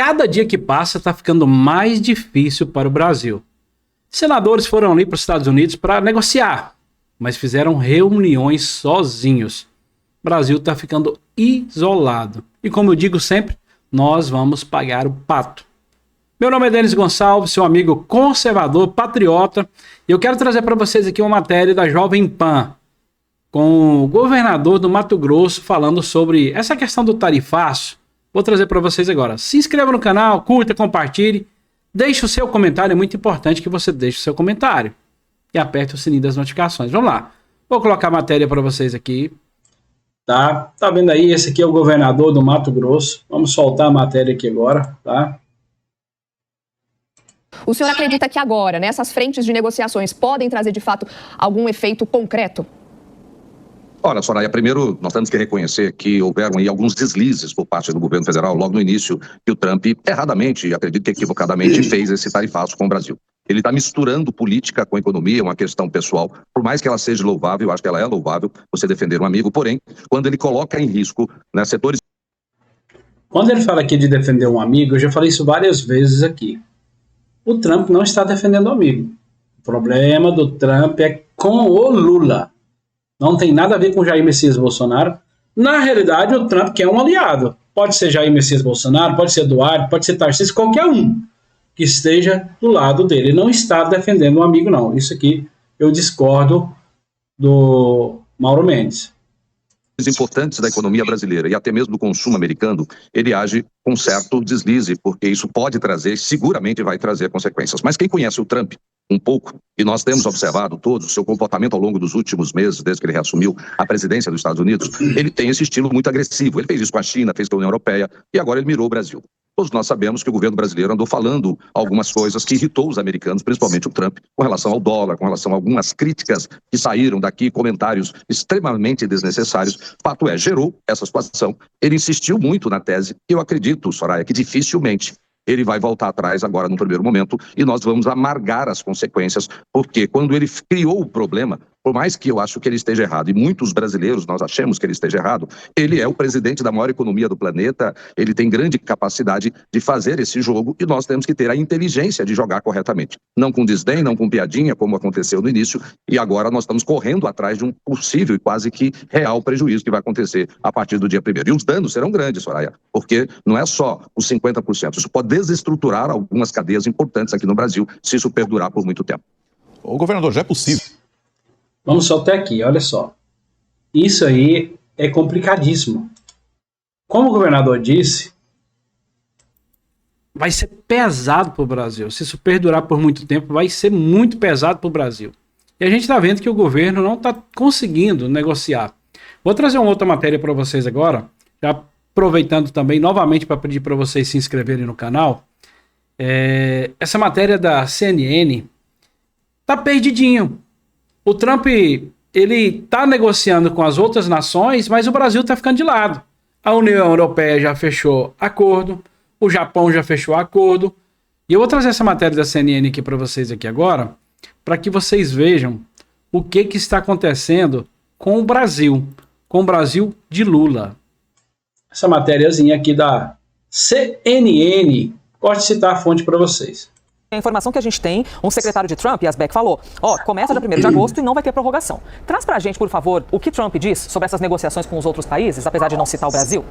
cada dia que passa está ficando mais difícil para o Brasil. Senadores foram ali para os Estados Unidos para negociar, mas fizeram reuniões sozinhos. O Brasil está ficando isolado. E como eu digo sempre, nós vamos pagar o pato. Meu nome é Denis Gonçalves, seu amigo conservador, patriota, e eu quero trazer para vocês aqui uma matéria da Jovem Pan, com o governador do Mato Grosso falando sobre essa questão do tarifaço. Vou trazer para vocês agora. Se inscreva no canal, curta, compartilhe, deixe o seu comentário, é muito importante que você deixe o seu comentário. E aperte o sininho das notificações. Vamos lá, vou colocar a matéria para vocês aqui. Tá vendo aí? Esse aqui é o governador do Mato Grosso. Vamos soltar a matéria aqui agora, tá? O senhor acredita que agora, essas frentes de negociações podem trazer de fato algum efeito concreto? Olha, Soraya, primeiro nós temos que reconhecer que houveram aí alguns deslizes por parte do governo federal logo no início, que o Trump erradamente, e acredito que equivocadamente, fez esse tarifaço com o Brasil. Ele está misturando política com economia, uma questão pessoal. Por mais que ela seja louvável, eu acho que ela é louvável, você defender um amigo, porém, quando ele coloca em risco setores... Quando ele fala aqui de defender um amigo, eu já falei isso várias vezes aqui. O Trump não está defendendo o amigo. O problema do Trump é com o Lula. Não tem nada a ver com Jair Messias Bolsonaro. Na realidade, o Trump quer um aliado. Pode ser Jair Messias Bolsonaro, pode ser Eduardo, pode ser Tarcísio, qualquer um que esteja do lado dele. Ele não está defendendo um amigo, não. Isso aqui eu discordo do Mauro Mendes. Importantes da economia brasileira e até mesmo do consumo americano, ele age com certo deslize, porque isso pode trazer, seguramente vai trazer consequências. Mas quem conhece o Trump um pouco, e nós temos observado todo o seu comportamento ao longo dos últimos meses, desde que ele reassumiu a presidência dos Estados Unidos, ele tem esse estilo muito agressivo. Ele fez isso com a China, fez com a União Europeia e agora ele mirou o Brasil. Todos nós sabemos que o governo brasileiro andou falando algumas coisas que irritou os americanos, principalmente o Trump, com relação ao dólar, com relação a algumas críticas que saíram daqui, comentários extremamente desnecessários. Fato é, gerou essa situação. Ele insistiu muito na tese, e eu acredito, Soraya, que dificilmente ele vai voltar atrás agora no primeiro momento e nós vamos amargar as consequências, porque quando ele criou o problema, por mais que eu acho que ele esteja errado, e muitos brasileiros nós achamos que ele esteja errado, ele é o presidente da maior economia do planeta, ele tem grande capacidade de fazer esse jogo e nós temos que ter a inteligência de jogar corretamente. Não com desdém, não com piadinha, como aconteceu no início, e agora nós estamos correndo atrás de um possível e quase que real prejuízo que vai acontecer a partir do dia 1º. E os danos serão grandes, Soraya, porque não é só os 50%, isso pode desestruturar algumas cadeias importantes aqui no Brasil, se isso perdurar por muito tempo. O governador, já é possível. Vamos só até aqui, olha só. Isso aí é complicadíssimo. Como o governador disse, vai ser pesado para o Brasil. Se isso perdurar por muito tempo, vai ser muito pesado para o Brasil. E a gente está vendo que o governo não está conseguindo negociar. Vou trazer uma outra matéria para vocês agora, já aproveitando também novamente para pedir para vocês se inscreverem no canal. Essa matéria da CNN tá perdidinho. O Trump, ele tá negociando com as outras nações, mas o Brasil tá ficando de lado. A União Europeia já fechou acordo, o Japão já fechou acordo. E eu vou trazer essa matéria da CNN aqui para vocês aqui agora, para que vocês vejam o que está acontecendo com o Brasil de Lula. Essa matériazinha aqui da CNN, gosto de citar a fonte para vocês. A informação que a gente tem, um secretário de Trump, Yazbek, falou, começa dia 1º de agosto e não vai ter prorrogação. Traz pra gente, por favor, o que Trump diz sobre essas negociações com os outros países, apesar de não citar o Brasil.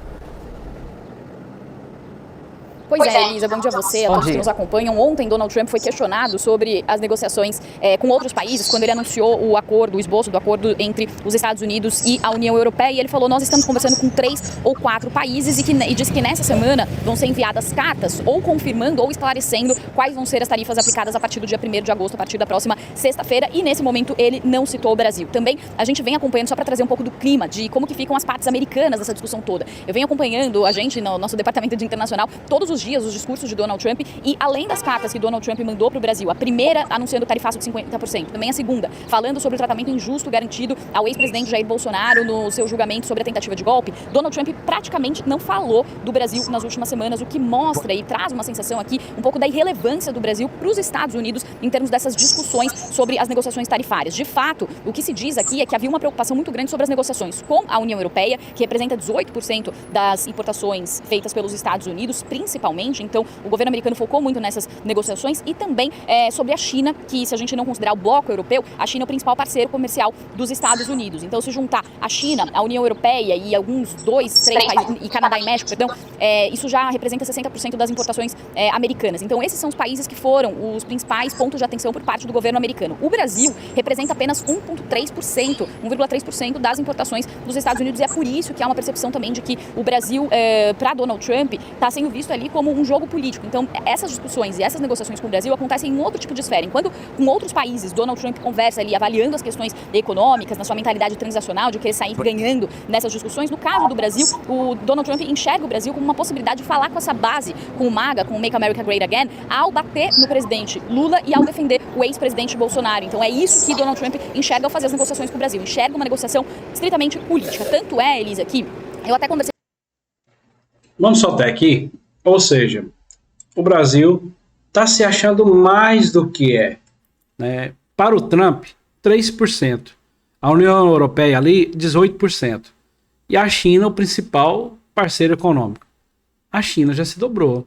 Pois é, Elisa, bom dia a você, a todos que nos acompanham. Ontem, Donald Trump foi questionado sobre as negociações com outros países, quando ele anunciou o acordo, o esboço do acordo entre os Estados Unidos e a União Europeia. E ele falou, nós estamos conversando com 3 ou 4 países e disse que nessa semana vão ser enviadas cartas ou confirmando ou esclarecendo quais vão ser as tarifas aplicadas a partir do dia 1º de agosto, a partir da próxima sexta-feira. E nesse momento ele não citou o Brasil. Também a gente vem acompanhando, só para trazer um pouco do clima, de como que ficam as partes americanas dessa discussão toda. Eu venho acompanhando, a gente, no nosso departamento de internacional, todos os dias os discursos de Donald Trump e além das cartas que Donald Trump mandou para o Brasil, a primeira anunciando o tarifaço de 50%, também a segunda falando sobre o tratamento injusto garantido ao ex-presidente Jair Bolsonaro no seu julgamento sobre a tentativa de golpe, Donald Trump praticamente não falou do Brasil nas últimas semanas, o que mostra e traz uma sensação aqui um pouco da irrelevância do Brasil para os Estados Unidos em termos dessas discussões sobre as negociações tarifárias. De fato, o que se diz aqui é que havia uma preocupação muito grande sobre as negociações com a União Europeia, que representa 18% das importações feitas pelos Estados Unidos, principalmente principalmente. Então, o governo americano focou muito nessas negociações e também sobre a China, que se a gente não considerar o bloco europeu, a China é o principal parceiro comercial dos Estados Unidos. Então, se juntar a China, a União Europeia e alguns 2, 3 países, e Canadá e México, perdão, isso já representa 60% das importações americanas. Então, esses são os países que foram os principais pontos de atenção por parte do governo americano. O Brasil representa apenas 1,3% das importações dos Estados Unidos, e é por isso que há uma percepção também de que o Brasil, para Donald Trump, está sendo visto ali como um jogo político. Então, essas discussões e essas negociações com o Brasil acontecem em outro tipo de esfera. Enquanto com outros países, Donald Trump conversa ali, avaliando as questões econômicas, na sua mentalidade transacional, de querer sair ganhando nessas discussões. No caso do Brasil, o Donald Trump enxerga o Brasil como uma possibilidade de falar com essa base, com o MAGA, com o Make America Great Again, ao bater no presidente Lula e ao defender o ex-presidente Bolsonaro. Então, é isso que Donald Trump enxerga ao fazer as negociações com o Brasil. Enxerga uma negociação estritamente política. Tanto é, Elisa, que eu até conversei... Vamos soltar aqui. Ou seja, o Brasil está se achando mais do que é. Né? Para o Trump, 3%. A União Europeia ali, 18%. E a China, o principal parceiro econômico. A China já se dobrou.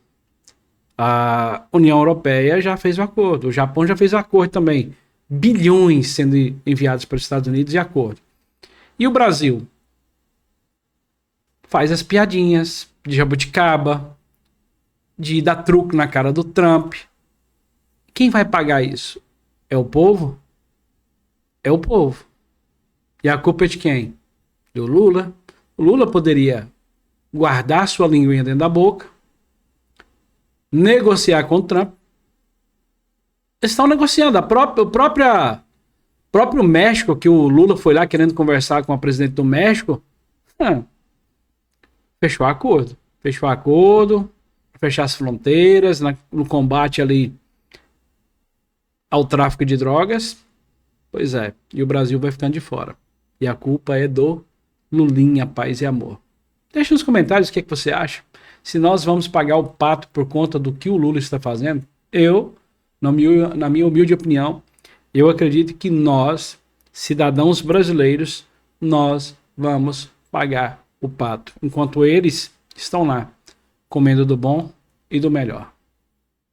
A União Europeia já fez o acordo. O Japão já fez o acordo também. Bilhões sendo enviados para os Estados Unidos de acordo. E o Brasil? Faz as piadinhas de jabuticaba, de dar truque na cara do Trump. Quem vai pagar isso? É o povo? É o povo. E a culpa é de quem? Do Lula. O Lula poderia guardar sua linguinha dentro da boca, negociar com o Trump. Eles estão negociando. O próprio México, que o Lula foi lá querendo conversar com a presidente do México, fechou acordo. Fechou acordo, fechar as fronteiras, no combate ali ao tráfico de drogas. Pois é, e o Brasil vai ficando de fora. E a culpa é do Lulinha, paz e amor. Deixa nos comentários o que você acha. Se nós vamos pagar o pato por conta do que o Lula está fazendo, na minha humilde opinião, eu acredito que nós, cidadãos brasileiros, nós vamos pagar o pato, enquanto eles estão lá, comendo do bom e do melhor.